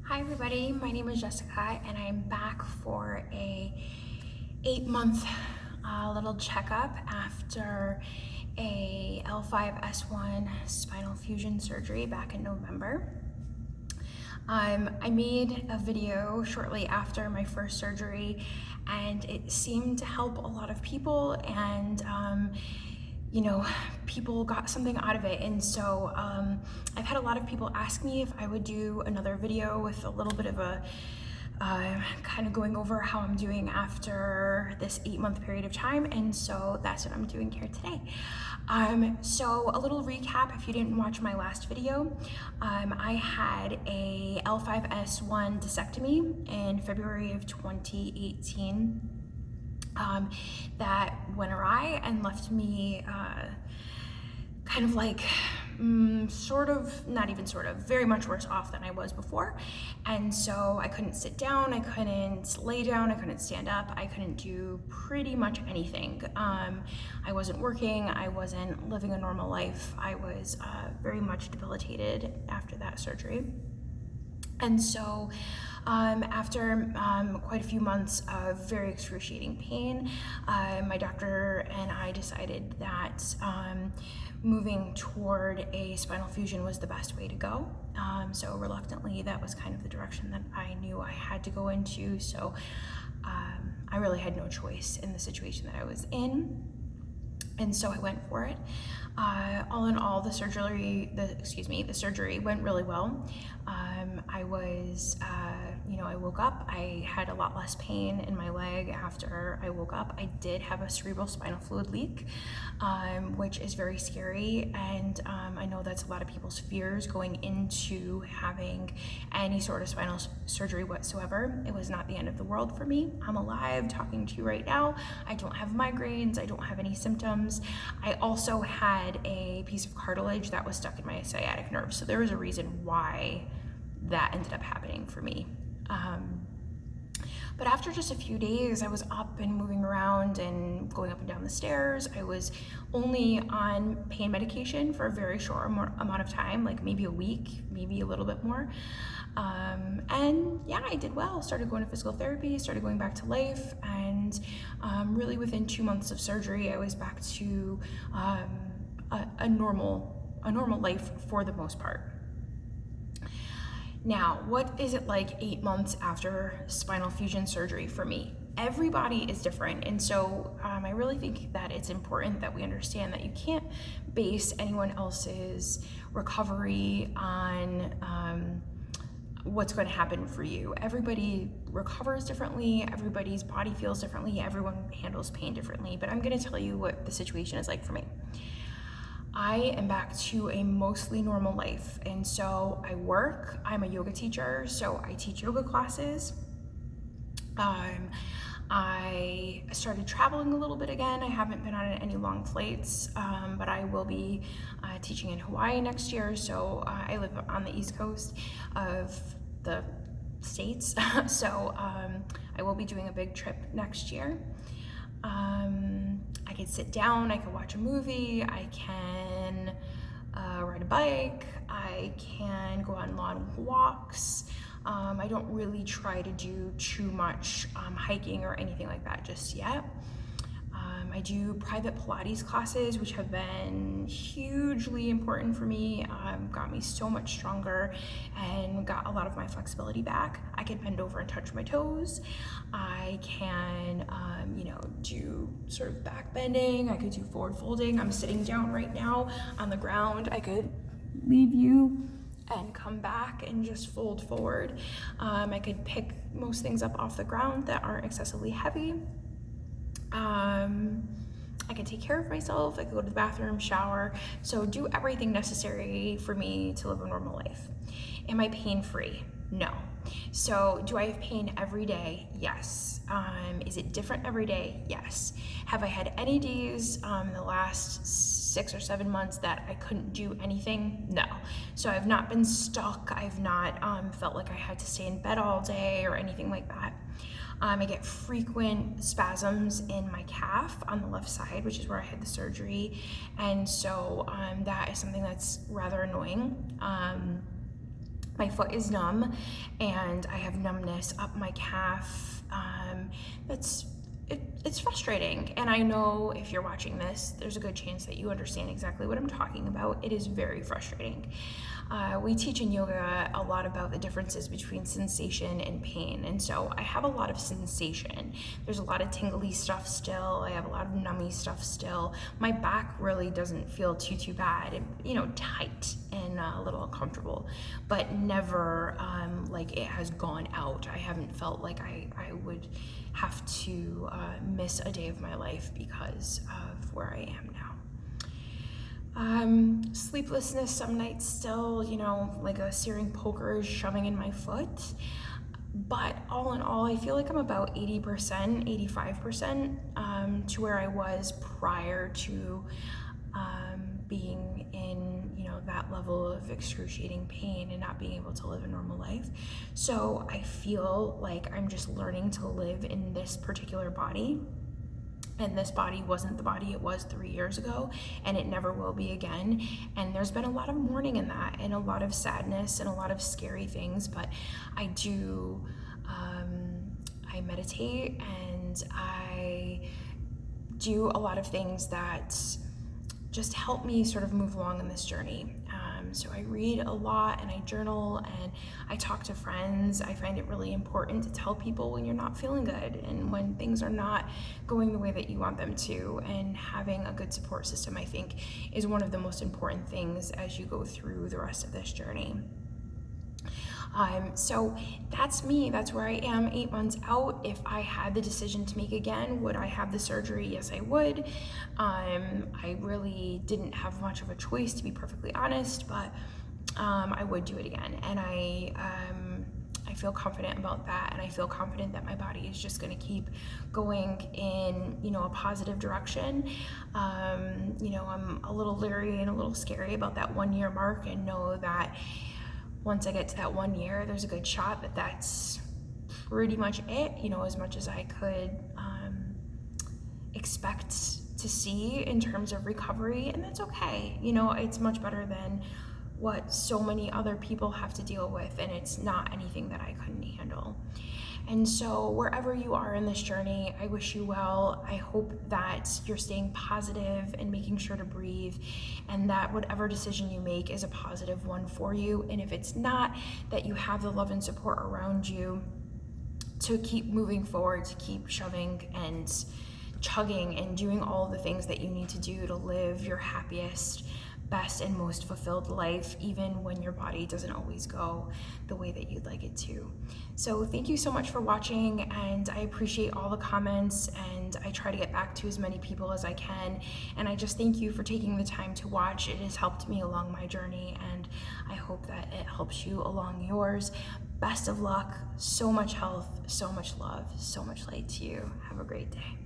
Hi everybody, my name is Jessica and I'm back for a 8-month little checkup after a L5-S1 spinal fusion surgery back in November. I made a video shortly after my first surgery and it seemed to help a lot of people, and people got something out of it. And so I've had a lot of people ask me if I would do another video with a little bit of a kind of going over how I'm doing after this 8-month period of time, and so that's what I'm doing here today. So a little recap, if you didn't watch my last video, I had a L5-S1 disectomy in February of 2018 that went awry and left me kind of like very much worse off than I was before. And so I couldn't sit down, I couldn't lay down, I couldn't stand up, I couldn't do pretty much anything. I wasn't working, I wasn't living a normal life. I was very much debilitated after that surgery. And so after quite a few months of very excruciating pain, my doctor and I decided that moving toward a spinal fusion was the best way to go. So reluctantly, that was kind of the direction that I knew I had to go into. So I really had no choice in the situation that I was in. And so I went for it. All in all, the surgery went really well. I woke up, I had a lot less pain in my leg after I woke up. I did have a cerebral spinal fluid leak, which is very scary. And I know that's a lot of people's fears going into having any sort of spinal surgery whatsoever. It was not the end of the world for me. I'm alive talking to you right now. I don't have migraines, I don't have any symptoms. I also had a piece of cartilage that was stuck in my sciatic nerve, so there was a reason why that ended up happening for me. But after just a few days, I was up and moving around and going up and down the stairs. I was only on pain medication for a very short amount of time, like maybe a week, maybe a little bit more. And yeah, I did well. Started going to physical therapy, started going back to life, and really within 2 months of surgery, I was back to a normal life for the most part. Now, what is it like 8 months after spinal fusion surgery for me? Everybody is different, and so I really think that it's important that we understand that you can't base anyone else's recovery on what's going to happen for you. Everybody recovers differently, everybody's body feels differently, everyone handles pain differently, but I'm going to tell you what the situation is like for me. I am back to a mostly normal life, and so I work. I'm a yoga teacher, so I teach yoga classes. I started traveling a little bit again. I haven't been on any long flights, but I will be teaching in Hawaii next year. So I live on the East Coast of the States, so I will be doing a big trip next year. I can sit down, I can watch a movie, I can ride a bike, I can go on long walks. I don't really try to do too much hiking or anything like that just yet. I do private Pilates classes, which have been hugely important for me, got me so much stronger and got a lot of my flexibility back. I can bend over and touch my toes. I can, do sort of back bending. I could do forward folding. I'm sitting down right now on the ground. I could leave you and come back and just fold forward. I could pick most things up off the ground that aren't excessively heavy. I can take care of myself, I can go to the bathroom, shower, so do everything necessary for me to live a normal life. Am I pain-free? No. So do I have pain every day? Yes. Is it different every day? Yes. Have I had any days in the last 6 or 7 months that I couldn't do anything? No. So I've not been stuck, I've not felt like I had to stay in bed all day or anything like that. I get frequent spasms in my calf on the left side, which is where I had the surgery, and so that is something that's rather annoying. My foot is numb and I have numbness up my calf. It's frustrating. And I know if you're watching this, there's a good chance that you understand exactly what I'm talking about. It is very frustrating. We teach in yoga a lot about the differences between sensation and pain. And so I have a lot of sensation. There's a lot of tingly stuff still. I have a lot of nummy stuff still. My back really doesn't feel too bad. Tight and a little uncomfortable, but never like it has gone out. I haven't felt like I would have to miss a day of my life because of where I am now. Sleeplessness some nights still, like a searing poker is shoving in my foot. But all in all, I feel like I'm about 80%, 85% to where I was prior to being in, that level of excruciating pain and not being able to live a normal life. So I feel like I'm just learning to live in this particular body. And this body wasn't the body it was 3 years ago, and it never will be again. And there's been a lot of mourning in that, and a lot of sadness, and a lot of scary things. But I do, I meditate, and I do a lot of things that just help me sort of move along in this journey. So I read a lot, and I journal, and I talk to friends. I find it really important to tell people when you're not feeling good and when things are not going the way that you want them to. And having a good support system, I think, is one of the most important things as you go through the rest of this journey. So that's me. That's where I am 8 months out. If I had the decision to make again, would I have the surgery? Yes, I would. I really didn't have much of a choice, to be perfectly honest, but I would do it again. And I feel confident about that, and I feel confident that my body is just going to keep going in, a positive direction. I'm a little leery and a little scary about that 1 year mark, and know that once I get to that 1 year, there's a good shot that that's pretty much it, as much as I could expect to see in terms of recovery, and that's okay. It's much better than what so many other people have to deal with, and it's not anything that I couldn't handle. And so wherever you are in this journey, I wish you well. I hope that you're staying positive and making sure to breathe, and that whatever decision you make is a positive one for you. And if it's not, that you have the love and support around you to keep moving forward, to keep shoving and chugging and doing all the things that you need to do to live your happiest, best, and most fulfilled life, even when your body doesn't always go the way that you'd like it to. So thank you so much for watching, and I appreciate all the comments, and I try to get back to as many people as I can. And I just thank you for taking the time to watch. It has helped me along my journey, and I hope that it helps you along yours. Best of luck, so much health, so much love, so much light to you. Have a great day.